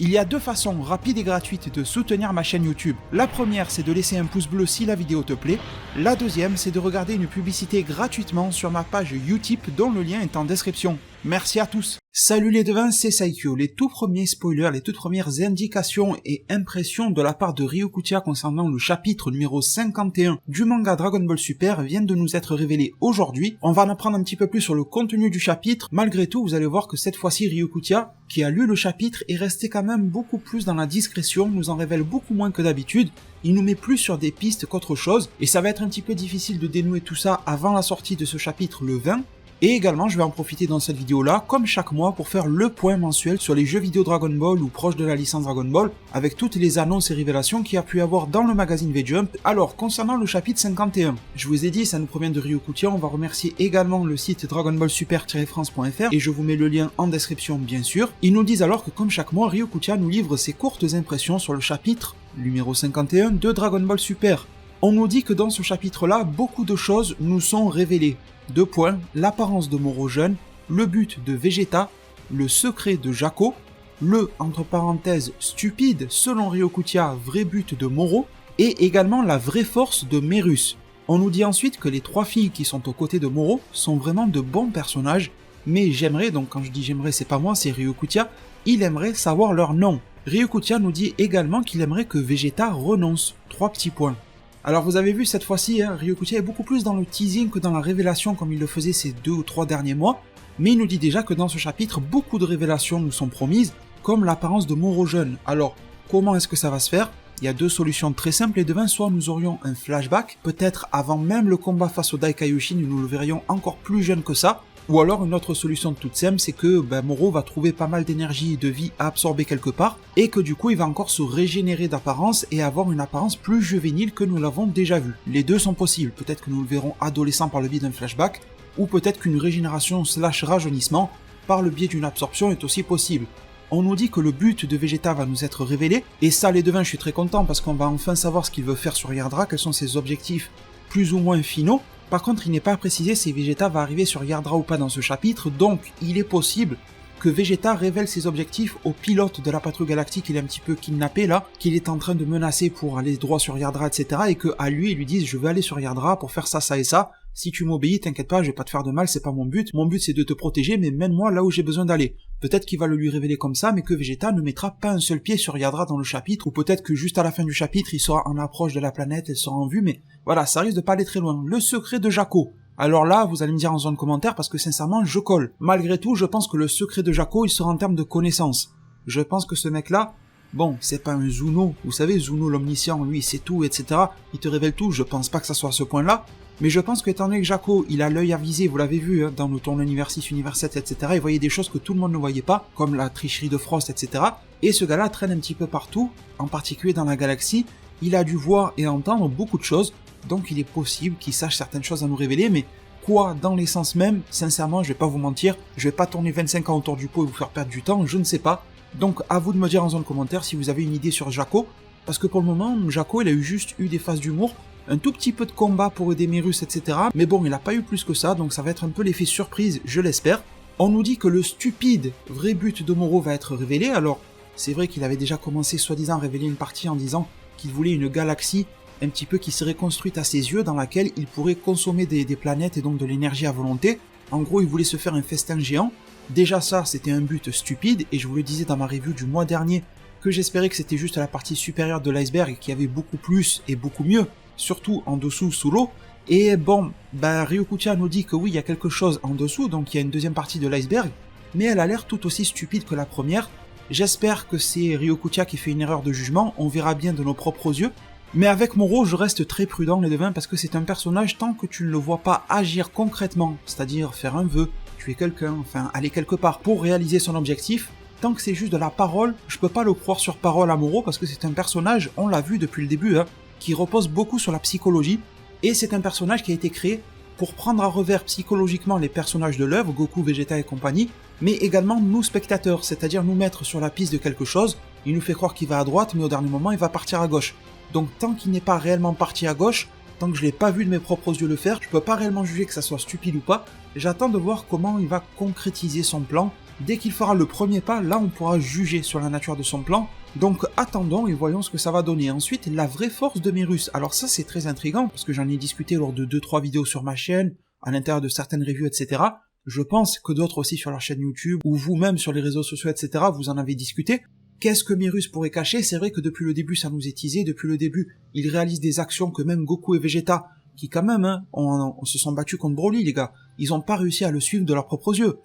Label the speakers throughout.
Speaker 1: Il y a deux façons rapides et gratuites de soutenir ma chaîne YouTube. La première, c'est de laisser un pouce bleu si la vidéo te plaît. La deuxième, c'est de regarder une publicité gratuitement sur ma page Utip dont le lien est en description. Merci à tous. Salut les devins, c'est Saikyo. Les tout premiers spoilers, les toutes premières indications et impressions de la part de Ryokutia concernant le chapitre numéro 51 du manga Dragon Ball Super viennent de nous être révélés aujourd'hui. On va en apprendre un petit peu plus sur le contenu du chapitre. Malgré tout, vous allez voir que cette fois-ci Ryokutia, qui a lu le chapitre, est resté quand même beaucoup plus dans la discrétion, nous en révèle beaucoup moins que d'habitude. Il nous met plus sur des pistes qu'autre chose, et ça va être un petit peu difficile de dénouer tout ça avant la sortie de ce chapitre le 20. Et également, je vais en profiter dans cette vidéo-là, comme chaque mois, pour faire le point mensuel sur les jeux vidéo Dragon Ball ou proches de la licence Dragon Ball, avec toutes les annonces et révélations qu'il y a pu avoir dans le magazine V-Jump. Alors, concernant le chapitre 51, je vous ai dit, ça nous provient de Ryokutia, on va remercier également le site dragonballsuper-france.fr, et je vous mets le lien en description bien sûr. Ils nous disent alors que comme chaque mois, Ryokutia nous livre ses courtes impressions sur le chapitre numéro 51 de Dragon Ball Super. On nous dit que dans ce chapitre-là, beaucoup de choses nous sont révélées. 2 points, l'apparence de Moro jeune, le but de Vegeta, le secret de Jaco, le, entre parenthèses, stupide, selon Ryokutia, vrai but de Moro, et également la vraie force de Merus. On nous dit ensuite que les 3 filles qui sont aux côtés de Moro sont vraiment de bons personnages, mais j'aimerais, donc quand je dis j'aimerais c'est pas moi, c'est Ryokutia, il aimerait savoir leur nom. Ryokutia nous dit également qu'il aimerait que Vegeta renonce, 3 petits points. Alors vous avez vu cette fois-ci, Ryokutia est beaucoup plus dans le teasing que dans la révélation comme il le faisait ces 2 ou 3 derniers mois, mais il nous dit déjà que dans ce chapitre, beaucoup de révélations nous sont promises, comme l'apparence de Moro jeune. Alors, comment est-ce que ça va se faire ? Il y a 2 solutions très simples et devant, soit nous aurions un flashback, peut-être avant même le combat face au Daikaioshin, nous le verrions encore plus jeune que ça, ou alors une autre solution toute simple, c'est que Moro va trouver pas mal d'énergie et de vie à absorber quelque part, et que du coup il va encore se régénérer d'apparence et avoir une apparence plus juvénile que nous l'avons déjà vu. Les deux sont possibles, peut-être que nous le verrons adolescent par le biais d'un flashback, ou peut-être qu'une régénération / rajeunissement par le biais d'une absorption est aussi possible. On nous dit que le but de Vegeta va nous être révélé, et ça les devins je suis très content parce qu'on va enfin savoir ce qu'il veut faire sur Yardra, quels sont ses objectifs plus ou moins finaux. Par contre, il n'est pas précisé si Vegeta va arriver sur Yardra ou pas dans ce chapitre, donc il est possible que Vegeta révèle ses objectifs au pilote de la patrouille galactique qu'il est un petit peu kidnappé là, qu'il est en train de menacer pour aller droit sur Yardra, etc. et que à lui, ils lui disent « je veux aller sur Yardra pour faire ça, ça et ça, si tu m'obéis, t'inquiète pas, je vais pas te faire de mal, c'est pas mon but c'est de te protéger, mais mène-moi là où j'ai besoin d'aller ». Peut-être qu'il va le lui révéler comme ça, mais que Vegeta ne mettra pas un seul pied sur Yardra dans le chapitre, ou peut-être que juste à la fin du chapitre, il sera en approche de la planète, elle sera en vue, mais voilà, ça risque de pas aller très loin. Le secret de Jaco. Alors là, vous allez me dire en zone commentaire, parce que sincèrement, je colle. Malgré tout, je pense que le secret de Jaco, il sera en termes de connaissances. Je pense que ce mec-là, bon, c'est pas un Zuno, vous savez, Zuno l'omniscient, lui, c'est tout, etc. Il te révèle tout, je pense pas que ça soit à ce point-là. Mais je pense qu'étant donné que Jaco, il a l'œil avisé, vous l'avez vu, dans le tournoi Univers 6, Univers 7, etc., il voyait des choses que tout le monde ne voyait pas, comme la tricherie de Frost, etc. Et ce gars-là traîne un petit peu partout, en particulier dans la galaxie, il a dû voir et entendre beaucoup de choses, donc il est possible qu'il sache certaines choses à nous révéler, mais quoi dans l'essence même, sincèrement, je vais pas vous mentir, je vais pas tourner 25 ans autour du pot et vous faire perdre du temps, je ne sais pas. Donc à vous de me dire en zone commentaire si vous avez une idée sur Jaco, parce que pour le moment, Jaco, il a juste eu des phases d'humour, un tout petit peu de combat pour aider Merus, etc. Mais bon, il n'a pas eu plus que ça, donc ça va être un peu l'effet surprise, je l'espère. On nous dit que le stupide vrai but de Moro va être révélé, alors c'est vrai qu'il avait déjà commencé soi-disant à révéler une partie en disant qu'il voulait une galaxie un petit peu qui serait construite à ses yeux, dans laquelle il pourrait consommer des planètes et donc de l'énergie à volonté. En gros, il voulait se faire un festin géant. Déjà ça, c'était un but stupide, et je vous le disais dans ma review du mois dernier, que j'espérais que c'était juste la partie supérieure de l'iceberg et qu'il y avait beaucoup plus et beaucoup mieux, surtout en dessous, sous l'eau. Et bon, Ryokutia nous dit que oui, il y a quelque chose en dessous, donc il y a une deuxième partie de l'iceberg, mais elle a l'air tout aussi stupide que la première. J'espère que c'est Ryokutia qui fait une erreur de jugement, on verra bien de nos propres yeux. Mais avec Moro, je reste très prudent les devins, parce que c'est un personnage tant que tu ne le vois pas agir concrètement, c'est-à-dire faire un vœu, tuer quelqu'un, enfin aller quelque part pour réaliser son objectif, tant que c'est juste de la parole, je peux pas le croire sur parole à Moro, parce que c'est un personnage, on l'a vu depuis le début, qui repose beaucoup sur la psychologie, et c'est un personnage qui a été créé pour prendre à revers psychologiquement les personnages de l'œuvre, Goku, Vegeta et compagnie, mais également nous spectateurs, c'est-à-dire nous mettre sur la piste de quelque chose, il nous fait croire qu'il va à droite, mais au dernier moment il va partir à gauche. Donc tant qu'il n'est pas réellement parti à gauche, tant que je l'ai pas vu de mes propres yeux le faire, je peux pas réellement juger que ça soit stupide ou pas, j'attends de voir comment il va concrétiser son plan, Dès qu'il fera le premier pas, là on pourra juger sur la nature de son plan. Donc attendons et voyons ce que ça va donner. Ensuite, la vraie force de Mérus. Alors ça c'est très intriguant, parce que j'en ai discuté lors de 2-3 vidéos sur ma chaîne, à l'intérieur de certaines reviews, etc. Je pense que d'autres aussi sur leur chaîne YouTube, ou vous-même sur les réseaux sociaux, etc. vous en avez discuté. Qu'est-ce que Mérus pourrait cacher? C'est vrai que depuis le début ça nous est teasé, depuis le début il réalise des actions que même Goku et Vegeta, qui quand même, on se sont battus contre Broly les gars, ils ont pas réussi à le suivre de leurs propres yeux.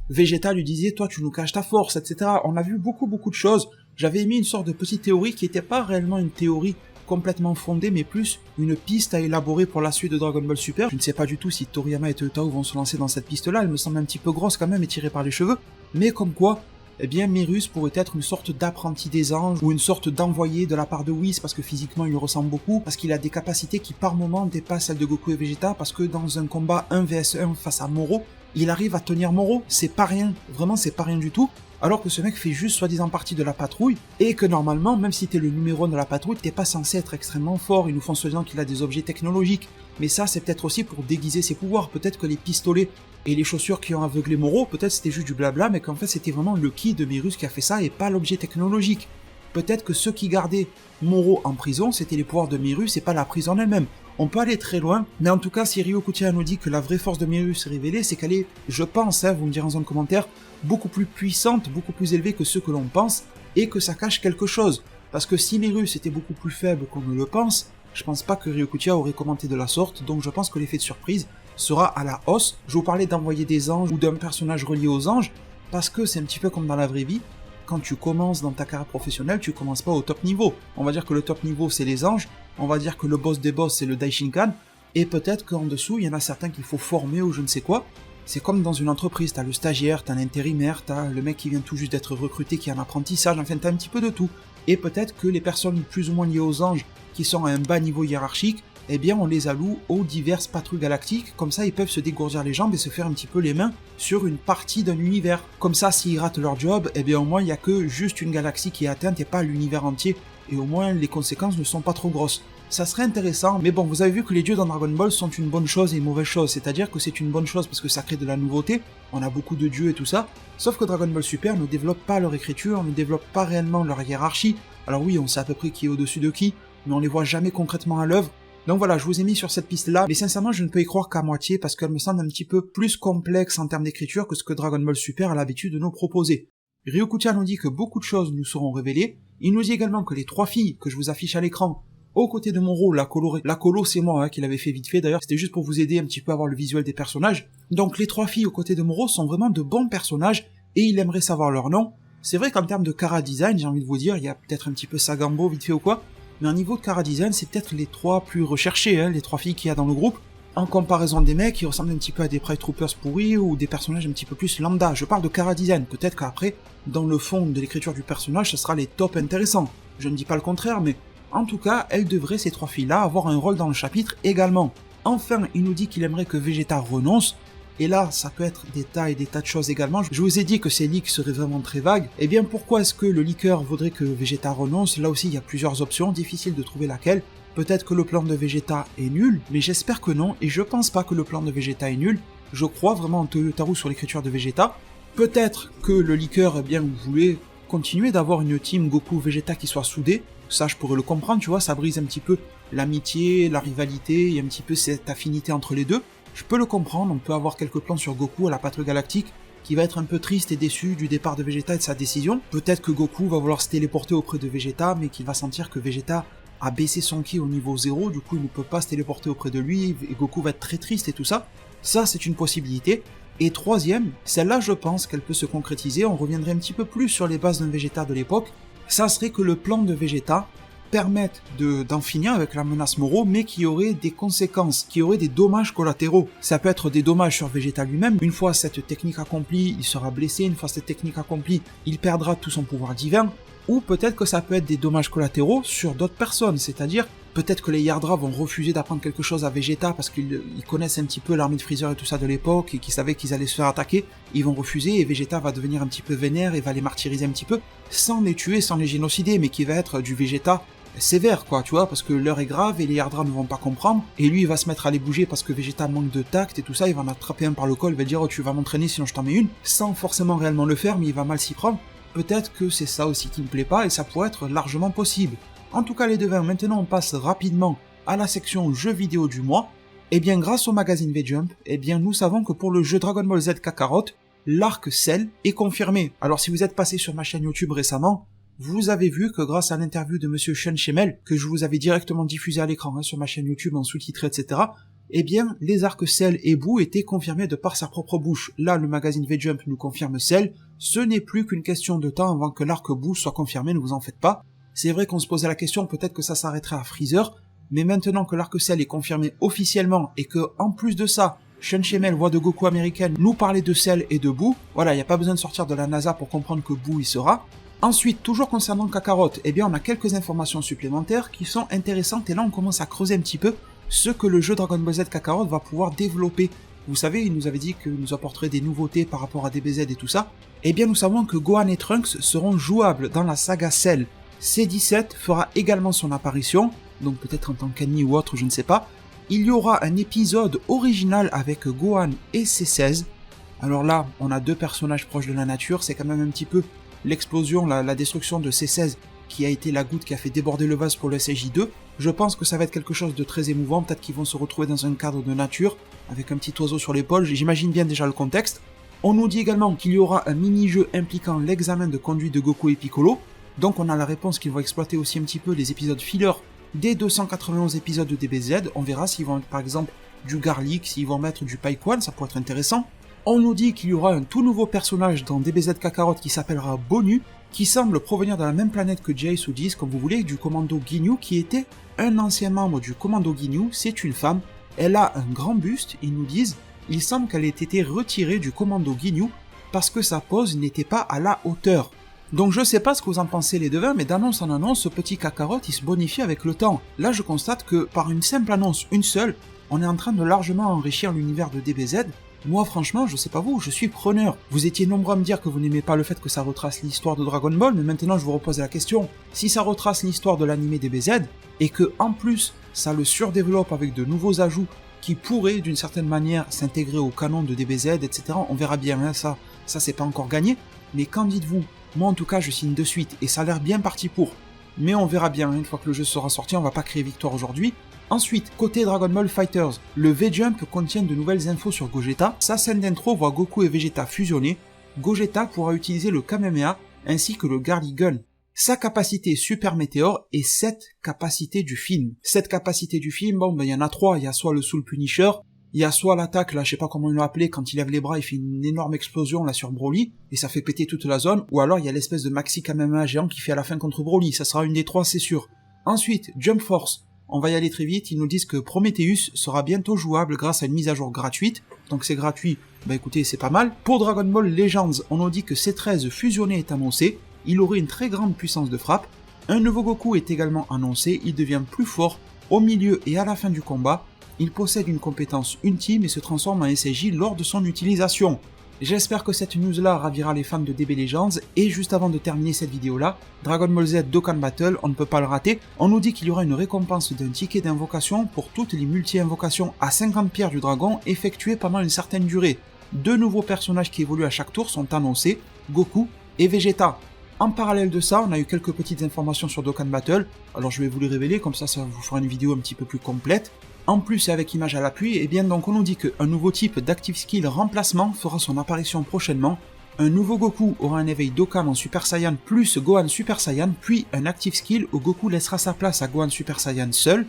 Speaker 1: Vegeta lui disait, toi tu nous caches ta force, etc. On a vu beaucoup de choses. J'avais émis une sorte de petite théorie qui n'était pas réellement une théorie complètement fondée, mais plus une piste à élaborer pour la suite de Dragon Ball Super. Je ne sais pas du tout si Toriyama et Toyotaro vont se lancer dans cette piste-là, elle me semble un petit peu grosse quand même et tirée par les cheveux, mais comme quoi, eh bien Mérus pourrait être une sorte d'apprenti des anges, ou une sorte d'envoyé de la part de Whis, parce que physiquement il lui ressemble beaucoup, parce qu'il a des capacités qui par moments dépassent celles de Goku et Vegeta, parce que dans un combat 1 vs 1 face à Moro, il arrive à tenir Moro, c'est pas rien, vraiment c'est pas rien du tout, alors que ce mec fait juste soi-disant partie de la patrouille, et que normalement, même si t'es le numéro 1 de la patrouille, t'es pas censé être extrêmement fort, ils nous font soi-disant qu'il a des objets technologiques, mais ça c'est peut-être aussi pour déguiser ses pouvoirs, peut-être que les pistolets et les chaussures qui ont aveuglé Moro, peut-être c'était juste du blabla, mais qu'en fait c'était vraiment le ki de Mérus qui a fait ça et pas l'objet technologique. Peut-être que ceux qui gardaient Moro en prison, c'était les pouvoirs de Mérus et pas la prison elle-même. On peut aller très loin, mais en tout cas, si Ryokutia nous dit que la vraie force de Mérus est révélée, c'est qu'elle est, je pense, vous me direz en zone commentaire, beaucoup plus puissante, beaucoup plus élevée que ce que l'on pense, et que ça cache quelque chose. Parce que si Mérus était beaucoup plus faible qu'on ne le pense, je pense pas que Ryokutia aurait commenté de la sorte, donc je pense que l'effet de surprise sera à la hausse. Je vous parlais d'envoyer des anges ou d'un personnage relié aux anges, parce que c'est un petit peu comme dans la vraie vie, quand tu commences dans ta carrière professionnelle, tu commences pas au top niveau. On va dire que le top niveau c'est les anges, on va dire que le boss des boss c'est le Daishinkan, et peut-être qu'en dessous il y en a certains qu'il faut former ou je ne sais quoi. C'est comme dans une entreprise, t'as le stagiaire, t'as l'intérimaire, t'as le mec qui vient tout juste d'être recruté, qui est en apprentissage, enfin t'as un petit peu de tout. Et peut-être que les personnes plus ou moins liées aux anges, qui sont à un bas niveau hiérarchique, eh bien on les alloue aux diverses patrouilles galactiques, comme ça ils peuvent se dégourdir les jambes et se faire un petit peu les mains sur une partie d'un univers. Comme ça s'ils ratent leur job, eh bien au moins il n'y a que juste une galaxie qui est atteinte et pas l'univers entier, et au moins les conséquences ne sont pas trop grosses. Ça serait intéressant, mais bon, vous avez vu que les dieux dans Dragon Ball sont une bonne chose et une mauvaise chose, c'est-à-dire que c'est une bonne chose parce que ça crée de la nouveauté, on a beaucoup de dieux et tout ça, sauf que Dragon Ball Super ne développe pas leur écriture, ne développe pas réellement leur hiérarchie. Alors oui, on sait à peu près qui est au-dessus de qui, mais on les voit jamais concrètement à l'œuvre. Donc voilà, je vous ai mis sur cette piste-là, mais sincèrement je ne peux y croire qu'à moitié parce qu'elle me semble un petit peu plus complexe en termes d'écriture que ce que Dragon Ball Super a l'habitude de nous proposer. Ryokutia nous dit que beaucoup de choses nous seront révélées, il nous dit également que les 3 filles que je vous affiche à l'écran, aux côtés de Moro, la colo c'est moi qui l'avais fait vite fait d'ailleurs, c'était juste pour vous aider un petit peu à voir le visuel des personnages, donc les 3 filles aux côtés de Moro sont vraiment de bons personnages, et il aimerait savoir leur nom. C'est vrai qu'en termes de Chara Design, j'ai envie de vous dire, il y a peut-être un petit peu Sagambo vite fait ou quoi, mais en niveau de Chara Design, c'est peut-être les 3 plus recherchés, les 3 filles qu'il y a dans le groupe, en comparaison des mecs qui ressemblent un petit peu à des Pride Troopers pourris ou des personnages un petit peu plus lambda. Je parle de Chara Design, peut-être qu'après, dans le fond de l'écriture du personnage, ce sera les top intéressants. Je ne dis pas le contraire, mais en tout cas, elles devraient, ces 3 filles-là, avoir un rôle dans le chapitre également. Enfin, il nous dit qu'il aimerait que Vegeta renonce, et là, ça peut être des tas et des tas de choses également. Je vous ai dit que ces leaks seraient vraiment très vagues. Eh bien, pourquoi est-ce que le leaker voudrait que Vegeta renonce? Là aussi, il y a plusieurs options, difficile de trouver laquelle. Peut-être que le plan de Vegeta est nul, mais j'espère que non, et je pense pas que le plan de Vegeta est nul. Je crois vraiment en Toyotaro sur l'écriture de Vegeta. Peut-être que le leaker, eh bien, voulait continuer d'avoir une team Goku-Vegeta qui soit soudée. Ça, je pourrais le comprendre, tu vois, ça brise un petit peu l'amitié, la rivalité, il y a un petit peu cette affinité entre les deux. Je peux le comprendre, on peut avoir quelques plans sur Goku à la patrouille galactique, qui va être un peu triste et déçu du départ de Vegeta et de sa décision. Peut-être que Goku va vouloir se téléporter auprès de Vegeta, mais qu'il va sentir que Vegeta a baissé son ki au niveau 0, du coup il ne peut pas se téléporter auprès de lui, et Goku va être très triste et tout ça. Ça, c'est une possibilité. Et troisième, celle-là je pense qu'elle peut se concrétiser, on reviendrait un petit peu plus sur les bases d'un Vegeta de l'époque, ça serait que le plan de Vegeta permettent d'en finir avec la menace Moro, mais qui aurait des conséquences, qui aurait des dommages collatéraux. Ça peut être des dommages sur Vegeta lui-même, une fois cette technique accomplie, il sera blessé, une fois cette technique accomplie, il perdra tout son pouvoir divin, ou peut-être que ça peut être des dommages collatéraux sur d'autres personnes, c'est-à-dire peut-être que les Yardra vont refuser d'apprendre quelque chose à Vegeta parce qu'ils connaissent un petit peu l'armée de Freezer et tout ça de l'époque et qu'ils savaient qu'ils allaient se faire attaquer, ils vont refuser et Vegeta va devenir un petit peu vénère et va les martyriser un petit peu, sans les tuer, sans les génocider, mais qui va être du Vegeta sévère, quoi, tu vois, parce que l'heure est grave et les Yardra ne vont pas comprendre, et lui il va se mettre à les bouger parce que Vegeta manque de tact et tout ça, il va en attraper un par le col, il va dire oh, tu vas m'entraîner sinon je t'en mets une, sans forcément réellement le faire, mais il va mal s'y prendre. Peut-être que c'est ça aussi qui me plaît pas, et ça pourrait être largement possible. En tout cas les devins, maintenant on passe rapidement à la section jeux vidéo du mois. Et bien grâce au magazine V-Jump, eh bien nous savons que pour le jeu Dragon Ball Z Kakarot, l'arc Cell est confirmé. Alors si vous êtes passé sur ma chaîne YouTube récemment, vous avez vu que grâce à l'interview de Monsieur Sean Schemmel, que je vous avais directement diffusé à l'écran sur ma chaîne YouTube en sous-titré, etc., eh bien les arcs Cell et Boo étaient confirmés de par sa propre bouche. Là le magazine V-Jump nous confirme Cell, ce n'est plus qu'une question de temps avant que l'arc Boo soit confirmé, ne vous en faites pas. C'est vrai qu'on se posait la question, peut-être que ça s'arrêterait à Freezer, mais maintenant que l'arc Cell est confirmé officiellement et que, en plus de ça, Sean Schemmel, voix de Goku américaine, nous parlait de Cell et de Boo, voilà, il n'y a pas besoin de sortir de la NASA pour comprendre que Boo y sera. Ensuite, toujours concernant Kakarot, eh bien on a quelques informations supplémentaires qui sont intéressantes et là on commence à creuser un petit peu ce que le jeu Dragon Ball Z Kakarot va pouvoir développer. Vous savez, il nous avait dit qu'il nous apporterait des nouveautés par rapport à DBZ et tout ça. Eh bien nous savons que Gohan et Trunks seront jouables dans la saga Cell. C17 fera également son apparition, donc peut-être en tant qu'ennemi ou autre, je ne sais pas. Il y aura un épisode original avec Gohan et C16. Alors là, on a deux personnages proches de la nature, c'est quand même un petit peu l'explosion, la destruction de C16 qui a été la goutte qui a fait déborder le vase pour le SJ2. Je pense que ça va être quelque chose de très émouvant, peut-être qu'ils vont se retrouver dans un cadre de nature, avec un petit oiseau sur l'épaule, j'imagine bien déjà le contexte. On nous dit également qu'il y aura un mini-jeu impliquant l'examen de conduite de Goku et Piccolo, donc on a la réponse qu'ils vont exploiter aussi un petit peu les épisodes filler des 291 épisodes de DBZ, on verra s'ils vont mettre par exemple du Garlic, s'ils vont mettre du Paikwan, ça pourrait être intéressant. On nous dit qu'il y aura un tout nouveau personnage dans DBZ Kakarot qui s'appellera Bonu, qui semble provenir de la même planète que Jace ou Diz, comme vous voulez, du commando Ginyu, qui était un ancien membre du commando Ginyu, c'est une femme, elle a un grand buste, ils nous disent, il semble qu'elle ait été retirée du commando Ginyu parce que sa pose n'était pas à la hauteur. Donc je sais pas ce que vous en pensez les devins, mais d'annonce en annonce, ce petit Kakarot il se bonifie avec le temps. Là je constate que par une simple annonce, une seule, on est en train de largement enrichir l'univers de DBZ. Moi franchement, je sais pas vous, je suis preneur. Vous étiez nombreux à me dire que vous n'aimez pas le fait que ça retrace l'histoire de Dragon Ball, mais maintenant je vous repose la question. Si ça retrace l'histoire de l'animé DBZ, et que en plus ça le surdéveloppe avec de nouveaux ajouts qui pourraient d'une certaine manière s'intégrer au canon de DBZ, etc., on verra bien, hein, ça c'est pas encore gagné, mais qu'en dites-vous? Moi en tout cas je signe de suite, et ça a l'air bien parti pour. Mais on verra bien, une fois que le jeu sera sorti, on va pas créer victoire aujourd'hui. Ensuite, côté Dragon Ball Fighters, le V-Jump contient de nouvelles infos sur Gogeta. Sa scène d'intro voit Goku et Vegeta fusionner. Gogeta pourra utiliser le Kamehameha ainsi que le Garlic Gun. Sa capacité Super Météore est cette capacité du film. Cette capacité du film, bon ben il y en a trois, il y a soit le Soul Punisher, il y a soit l'attaque, là je sais pas comment ils l'ont appelé, quand il lève les bras il fait une énorme explosion là sur Broly, et ça fait péter toute la zone, ou alors il y a l'espèce de Maxi Kamehameha géant qui fait à la fin contre Broly, ça sera une des trois c'est sûr. Ensuite, Jump Force, on va y aller très vite, ils nous disent que Prometheus sera bientôt jouable grâce à une mise à jour gratuite, donc c'est gratuit, bah écoutez c'est pas mal. Pour Dragon Ball Legends, on nous dit que C13 fusionné est annoncé, il aurait une très grande puissance de frappe, un nouveau Goku est également annoncé, il devient plus fort au milieu et à la fin du combat, il possède une compétence ultime et se transforme en SJ lors de son utilisation. J'espère que cette news-là ravira les fans de DB Legends, et juste avant de terminer cette vidéo-là, Dragon Ball Z Dokkan Battle, on ne peut pas le rater, on nous dit qu'il y aura une récompense d'un ticket d'invocation pour toutes les multi-invocations à 50 pierres du dragon effectuées pendant une certaine durée. Deux nouveaux personnages qui évoluent à chaque tour sont annoncés, Goku et Vegeta. En parallèle de ça, on a eu quelques petites informations sur Dokkan Battle, alors je vais vous les révéler, comme ça vous fera une vidéo un petit peu plus complète. En plus et avec image à l'appui, et bien donc on nous dit qu'un nouveau type d'Active Skill remplacement fera son apparition prochainement. Un nouveau Goku aura un éveil Dokkan en Super Saiyan plus Gohan Super Saiyan, puis un Active Skill où Goku laissera sa place à Gohan Super Saiyan seul.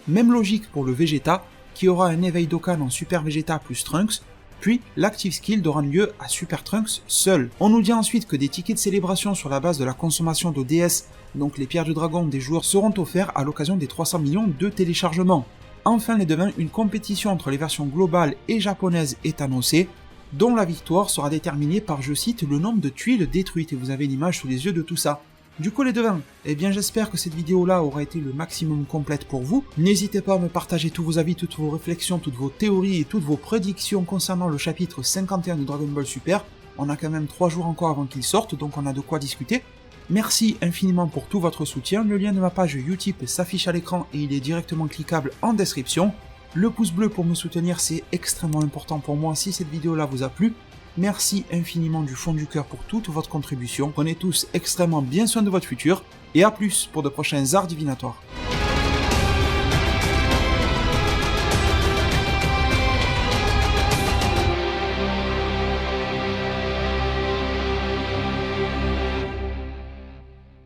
Speaker 1: Même logique pour le Vegeta, qui aura un éveil Dokkan en Super Vegeta plus Trunks, puis l'Active Skill donnera lieu à Super Trunks seul. On nous dit ensuite que des tickets de célébration sur la base de la consommation d'ODS, donc les pierres du dragon des joueurs, seront offerts à l'occasion des 300 millions de téléchargements. Enfin les devins, une compétition entre les versions globales et japonaises est annoncée, dont la victoire sera déterminée par, je cite, le nombre de tuiles détruites, et vous avez l'image sous les yeux de tout ça. Du coup les devins, eh bien j'espère que cette vidéo-là aura été le maximum complète pour vous. N'hésitez pas à me partager tous vos avis, toutes vos réflexions, toutes vos théories et toutes vos prédictions concernant le chapitre 51 de Dragon Ball Super. On a quand même 3 jours encore avant qu'il sorte, donc on a de quoi discuter. Merci infiniment pour tout votre soutien, le lien de ma page Utip s'affiche à l'écran et il est directement cliquable en description. Le pouce bleu pour me soutenir, c'est extrêmement important pour moi si cette vidéo là vous a plu. Merci infiniment du fond du cœur pour toute votre contribution. Prenez tous extrêmement bien soin de votre futur et à plus pour de prochains arts divinatoires.